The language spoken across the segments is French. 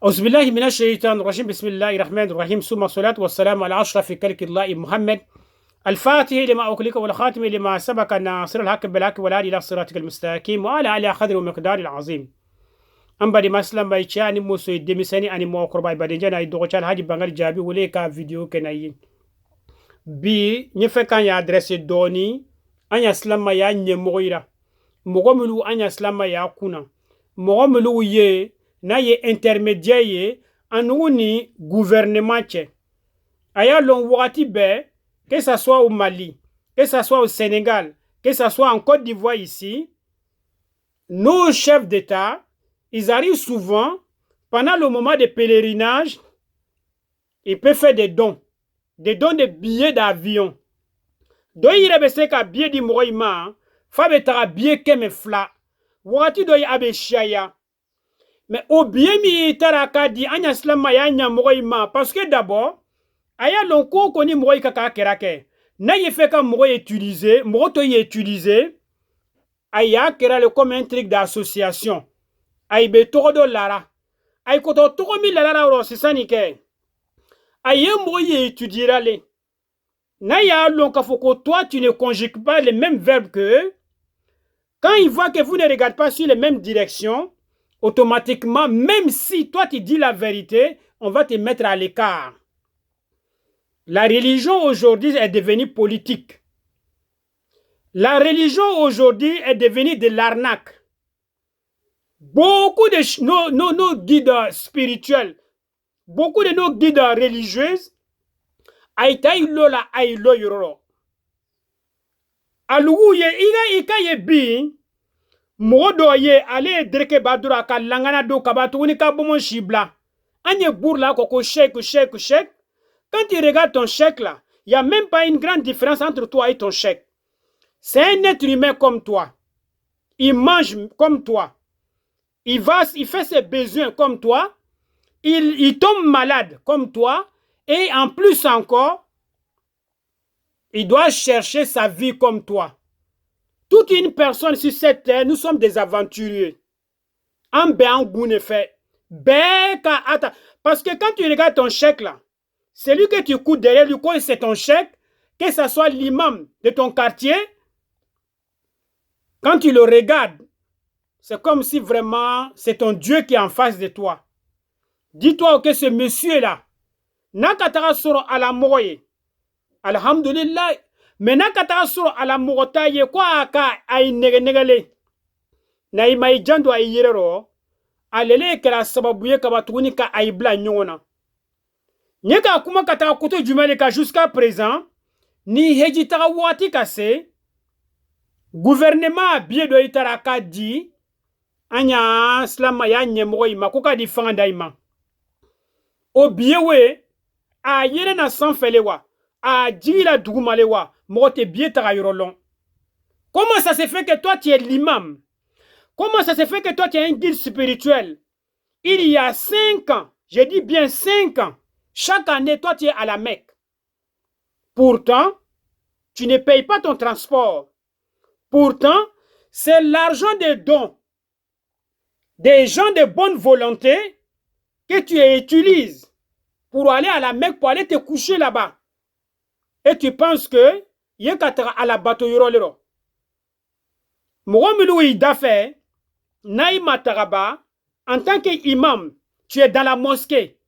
أعوذ بالله من الشيطان الرجيم بسم الله الرحمن الرحيم ثم الصلاة والسلام على أشرف خلق الله محمد الفاتح لما أغلق والخاتم لما سبق الناصر الحق بالحق والهادي إلى صراطك المستقيم وعلى آله قدر ومقدار العظيم أم بدي مسلم بايشاني موسى دمسني أني مو قرباي بدي جانا يدوغشال هاجي بانغال جابي وليكا فيديو كناي bi nyefe kan ya adresse doni anya slama ya nyemoira mogomulu anya slama ya kuna mogomulu ye na ye intermédiaire ye anuni gouvernement che aya lon wakati be que ça soit au Mali, que ça soit au Sénégal, que ça soit en Côte d'Ivoire ici, nos chefs d'État, ils arrivent souvent pendant le moment de pèlerinage, ils peuvent faire des dons de billets d'avion. Donc il y a billet di moima, fabe tara billet keme fla. Wakati do abe shaya. Mais au billet mi taraka di anya slama ya nya moima parce que d'abord aya lonko koni moy kaka kerake. Na ye fait ka moy utiliser, moto y utiliser aya kerale comme un truc d'association. Ay be todo lara. Ay koto to mi lara ro c'est ça nike. Aye moye étudiera les. Naya lonkafoko, toi, tu ne conjugues pas les mêmes verbes que eux. Quand ils voient que vous ne regardez pas sur les mêmes directions, automatiquement, même si toi tu dis la vérité, on va te mettre à l'écart. La religion aujourd'hui est devenue politique. La religion aujourd'hui est devenue de l'arnaque. Beaucoup de nos guides spirituels, beaucoup de nos guides religieuses, aïtaï lola aïlo yoro. Alugu ye iga ika ye bi modo ye ale dreke badura ka langana do kabatu ni ka bomo shibla. Anye bourla koko chèque. Quand tu regardes ton chèque là, il y a même pas une grande différence entre toi et ton chèque. C'est un être humain comme toi. Il mange comme toi. Il fait ses besoins comme toi. Il tombe malade comme toi. Et en plus encore, il doit chercher sa vie comme toi. Toute une personne sur cette terre, nous sommes des aventuriers. Parce que quand tu regardes ton chèque là, celui que tu coûtes derrière lui, c'est ton chèque, que ce soit l'imam de ton quartier, quand tu le regardes, c'est comme si vraiment c'est ton Dieu qui est en face de toi. Dis-toi que ce monsieur-là, nakatara soro ala moye. Alhamdulillah. Mais nakatara soro ala mogota ye kwa aka ay negele. Na imay jando ay yerero. Alele kala sababu ye kabatuni ka ay bla nyona. Nyeka kuma katara koto jumele ka jusqu'à présent ni hejitara wati kase gouvernement bien do itara ka di anya slama ya nyemro ima koka di fanga ima. O biewe a yere na sanfelewa a djila dugumalewa mote bien tarayolon. Comment ça se fait que toi tu es l'imam? Comment ça se fait que toi tu es un guide spirituel? Il y a 5 ans, je dis bien 5 ans, chaque année toi tu es à la Mecque. Pourtant, tu ne payes pas ton transport. Pourtant, c'est l'argent des dons des gens de bonne volonté que tu utilises pour aller à la Mecque, pour aller te coucher là-bas. Et tu penses que yekatara à la bateau yorolero. Mouromilou Idafe, Naïma Taraba, en tant qu'imam, tu es dans la mosquée.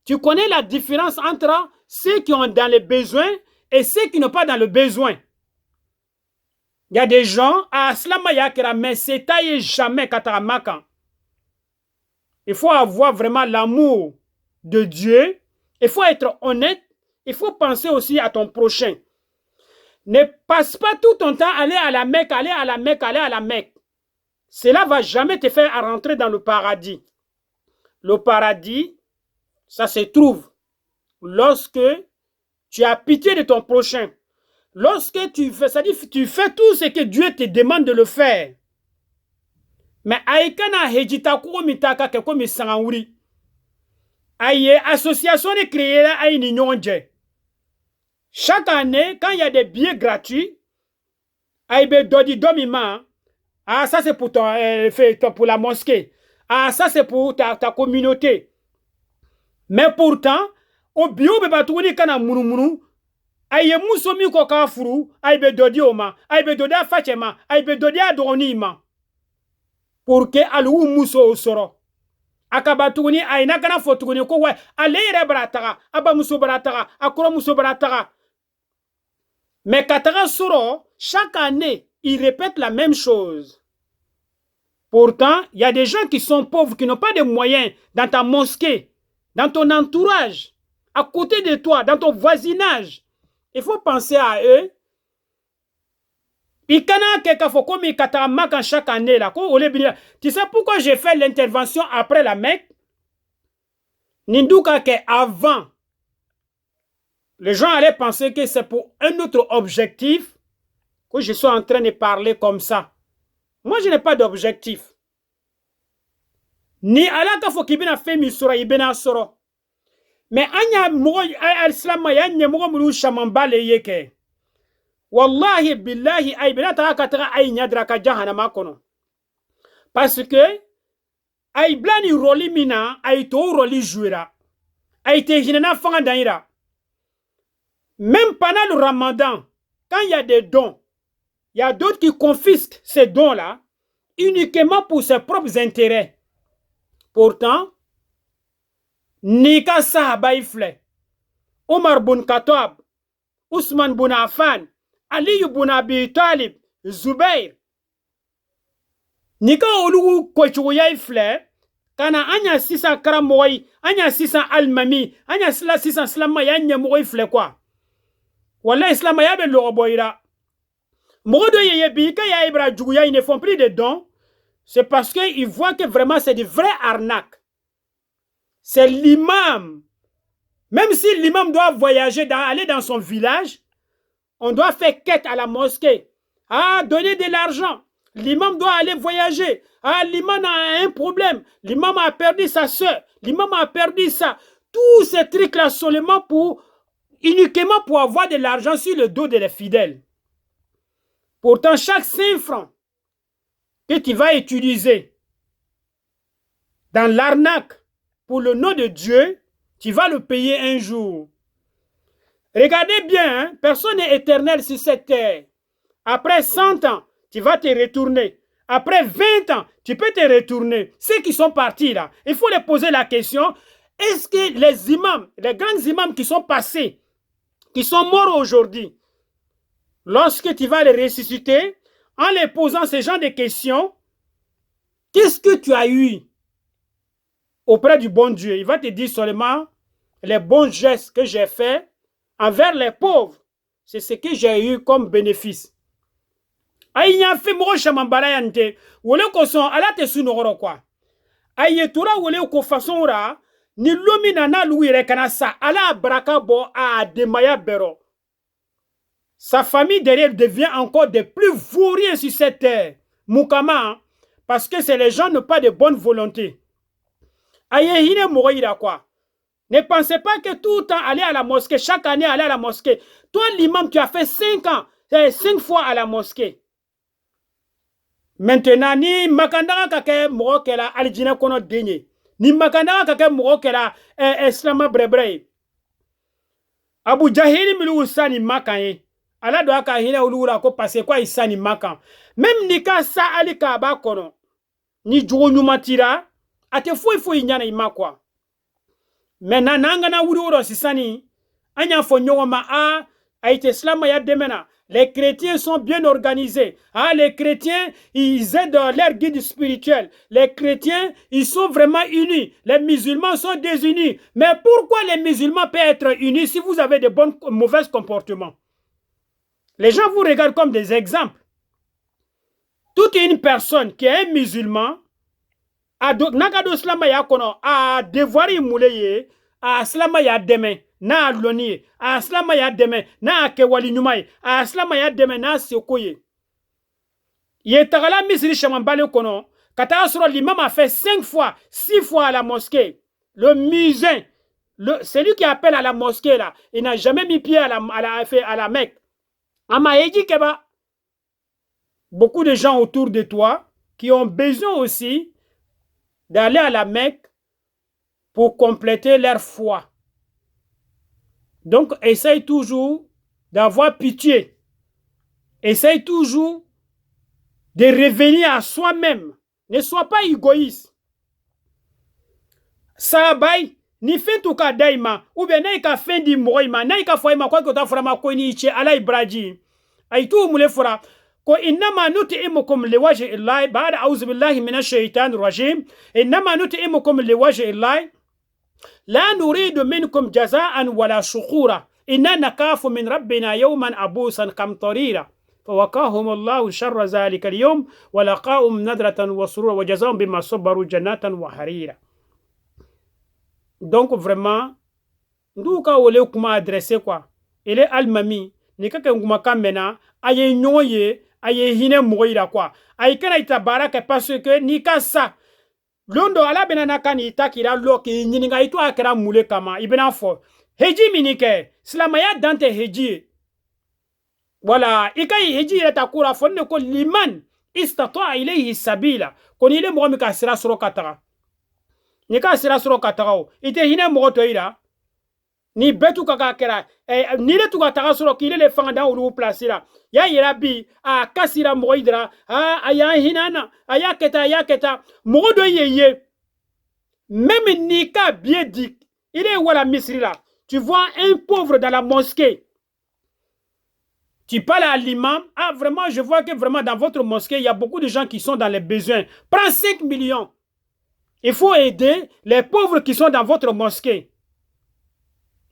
Tu connais la différence entre ceux qui ont dans les besoins et ceux qui n'ont pas dans le besoin. Il y a des gens à Aslamaya Kera, mais c'est taillé jamais Kataramaka. Il faut avoir vraiment l'amour de Dieu. Il faut être honnête. Il faut penser aussi à ton prochain. Ne passe pas tout ton temps à aller à la Mecque, aller à la Mecque, aller à la Mecque. Cela ne va jamais te faire rentrer dans le paradis. Le paradis, ça se trouve lorsque tu as pitié de ton prochain. Lorsque tu fais, ça dit, tu fais tout ce que Dieu te demande de le faire. Mais aïkana hejita ko mitaka ke ko misangawuri. Aïe, association est créée là, aïe ni nyonje. Chaque année, quand il y a des billets gratuits, aïe be dodi domima. Ah, ça c'est pour pour la mosquée. Ah, ça c'est pour ta communauté. Mais pourtant, au bio be batuni kana munu aye muso mi ko ka furu aybe dodi oma aybe dodi afachema aybe dodi adoni ma pour que alu muso soro akabatuni ayna kana fotuguni ko wa alere brataga aba muso brataga akro muso brataga. Mais Katara Soro, chaque année, il répète la même chose. Pourtant, il y a des gens qui sont pauvres, qui n'ont pas de moyens dans ta mosquée, dans ton entourage, à côté de toi, dans ton voisinage. Il faut penser à eux. Chaque année. Là. Tu sais pourquoi j'ai fait l'intervention après la Mecque? Ninduka que avant, les gens allaient penser que c'est pour un autre objectif que je suis en train de parler comme ça. Moi, je n'ai pas d'objectif. Ni alaka fo kibina femi sura ibena soro. Mais anya mogo al-islam ya nya mogo mulu shamambale yeke. Wallahi billahi ay bina ta katara ay nyadra ka jahannama kono. Parce que ay blani roli mina ay to roli jouera. Ay te hinana fanga daira. Même pendant le Ramadan, quand il y a des dons, il y a d'autres qui confisquent ces dons-là uniquement pour ses propres intérêts. Pourtant, Nika Sahaba ifle, Omar bun Khattab, Ousmane bun Affan, Ali bun Abi Talib, Zubair. Nika olu kochuya ifle, kana anya sisa karamoy, anya sisa almami, anya sisa slama ya nyamo ifle quoi. Wallah islam ya be loroboira. Modo yeyebika ya ibra djouya, ils ne font plus de dons. C'est parce qu'ils voient que vraiment c'est du vrai arnaque. C'est l'imam. Même si l'imam doit voyager, aller dans son village, on doit faire quête à la mosquée. Ah, donner de l'argent. L'imam doit aller voyager. Ah, l'imam a un problème. L'imam a perdu sa soeur. L'imam a perdu ça. Tous ces trucs-là seulement uniquement pour avoir de l'argent sur le dos des fidèles. Pourtant, chaque 5 francs que tu vas utiliser dans l'arnaque pour le nom de Dieu, tu vas le payer un jour. Regardez bien, hein, personne n'est éternel sur cette terre. Après 100 ans, tu vas te retourner. Après 20 ans, tu peux te retourner. Ceux qui sont partis là, il faut les poser la question, est-ce que les imams, les grands imams qui sont passés, qui sont morts aujourd'hui, lorsque tu vas les ressusciter, en les posant ce genre de questions, qu'est-ce que tu as eu auprès du bon Dieu? Il va te dire seulement les bons gestes que j'ai faits envers les pauvres. C'est ce que j'ai eu comme bénéfice. Aïe, y a fait moro chamambala yante. Wole ko son ala te sunoro quoi. Aïe tura wole ko façon ra ni lomina na louire kana sa ala baraka bo a demaya bero. Sa famille derrière devient encore des plus vauriens sur cette terre. Moukama, parce que c'est les gens n'ont pas de bonne volonté. Aïe, hine mourir quoi. Ne pensez pas que tout le temps aller à la mosquée, chaque année aller à la mosquée. Toi, l'imam, tu as fait 5 ans, 5 fois à la mosquée. Maintenant, ni makandara kake mouro kela aljina kono denye. Ni makandara kake mouro kela islama brebre. Abu Jahili milu usani makaye. Ala do aka hina ulura ko passe quoi isani makan. Même nika sa ali kaba kono. Ni jogo nyumatira ate foi nyana imakwa. Maintenant nanga na wuro sisani anya fo nyoma a aite islam ya demena. Les chrétiens sont bien organisés. Ah, les chrétiens, ils aident leur guide spirituel. Les chrétiens, ils sont vraiment unis. Les musulmans sont désunis. Mais pourquoi les musulmans peuvent être unis si vous avez de mauvais comportements? Les gens vous regardent comme des exemples. Toute une personne qui est un musulman, a devoir y a slama ya demain. Na loni a slama ya deme na kewali nyumai a slama ya deme na sekoye ye tagala misri chamambale kono kata sura l'imam a fait 5 fois 6 fois à la mosquée. Le muezzin, celui qui appelle à la mosquée là, il n'a jamais mis pied à la Mecque. Amaeji keba, beaucoup de gens autour de toi qui ont besoin aussi d'aller à la Mecque pour compléter leur foi. Donc, essaye toujours d'avoir pitié. Essaye toujours de revenir à soi-même. Ne sois pas égoïste. Sabai, ni fin tout cas daima, ou bien n'a qu'à fin di moima, n'a qu'à faire ma quoi que t'as fait ma koiniche, ala ibraji. Aïtou moule fera. Ko innama nuti'imukum liwajhi illahi ba'da a'udhu billahi minash shaitanir rajim. Innama nuti'imukum liwajhi illahi la nuridu minkum jaza'an wala shukura. Inna nakafu min rabbina yawman abusan kamtarira. فوقاهم الله شر ذلك اليوم ولقاهم نذرة وسرورا وجزاهم بما صبروا جنات وحريرا. Donc vraiment, nous ka wole kuma adressé quoi. Il est almami, ni ka ke nguma kamena, aye nyoye, aye hine moira quoi. Aye kana itabaraka parce que ni ka sa. Londo ala benana kani itakira loki nyininga itu akera mule kama ibena fo. Heji minike, slamaya dante heji. Voilà, ikai heji yeta kura fonne ko liman istata ilayhi sabila. Koni ile mo mi ka sira soro katara. Ni ka sira soro katara ite hine mo to ira. Ni betu kaka kera ni le tuka taka soro ki le fanga ulu placera. Ya yirabi a kasira mo idra aya hinana aya keta mo do yeye. Même ni ka bien dit, il est voilà misri là. Tu vois un pauvre dans la mosquée. Tu parles à l'imam. Ah, vraiment, je vois que vraiment dans votre mosquée, il y a beaucoup de gens qui sont dans les besoins. Prends 5 millions. Il faut aider les pauvres qui sont dans votre mosquée.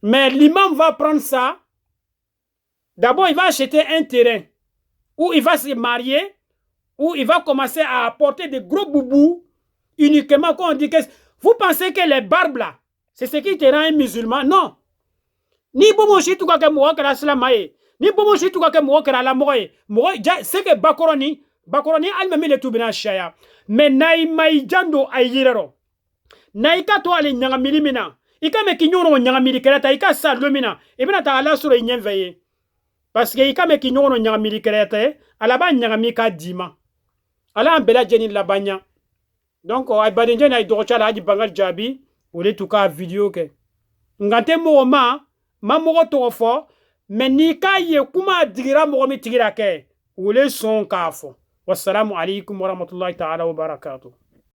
Mais l'imam va prendre ça. D'abord, il va acheter un terrain où il va se marier, où il va commencer à apporter des gros boubous uniquement quand on dit que... Vous pensez que les barbes là, c'est ce qui te rend un musulman? Non. Ni bomoshi tout ka mo ka slamaye. Ni bomoshi tout ka mo ka la moye. C'est que bakoroni almami le tubina shaya. Mais nay mai jando ayirero. Naika to ale nyanga milimina. Ika me kinyono nyanga milikerata ika sa lumina. Ibina ta ala sura nyenveye. Parce que ika me kinyono nyanga milikerata ala ba nyanga mika dima. Ala ambela jeni la banya. Donc ay badinje na idrocha la bangal jabi ou tuka video ke. Ngante mo ma mo to fo mais ni ka ye kuma digira mo mi tigira ke ou son kafo. Wassalamu alaikum wa rahmatullahi ta'ala wa barakatuh.